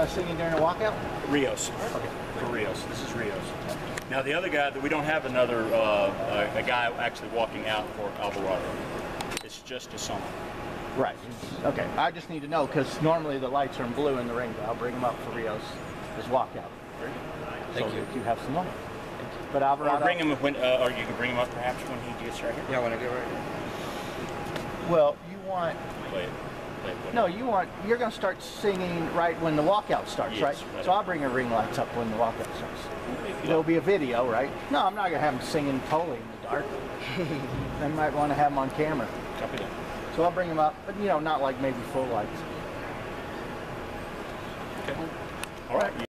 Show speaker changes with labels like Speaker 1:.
Speaker 1: singing during the walkout?
Speaker 2: Rios. Okay. For Rios. This is Rios. Now the other guy, we don't have another a guy actually walking out for Alvarado. It's just a song.
Speaker 1: Right. Okay. I just need to know because normally the lights are in blue in the ring, but I'll bring them up for Rios as walkout.
Speaker 3: Thank
Speaker 1: so
Speaker 3: you.
Speaker 1: You have some more. But Alvarado.
Speaker 2: Or bring him when, or you can bring him up perhaps when he gets right here.
Speaker 3: Yeah, I want to get right here.
Speaker 1: Well, you want.
Speaker 2: Play it.
Speaker 1: No, you're going to start singing right when the walkout starts,
Speaker 2: yes,
Speaker 1: right? So I'll bring the ring lights up when the walkout starts. There'll be a video, right? No, I'm not going to have them singing totally in the dark. I might want to have them on camera.
Speaker 2: Copy that.
Speaker 1: So I'll bring them up, but not like maybe full lights.
Speaker 2: Okay. All right.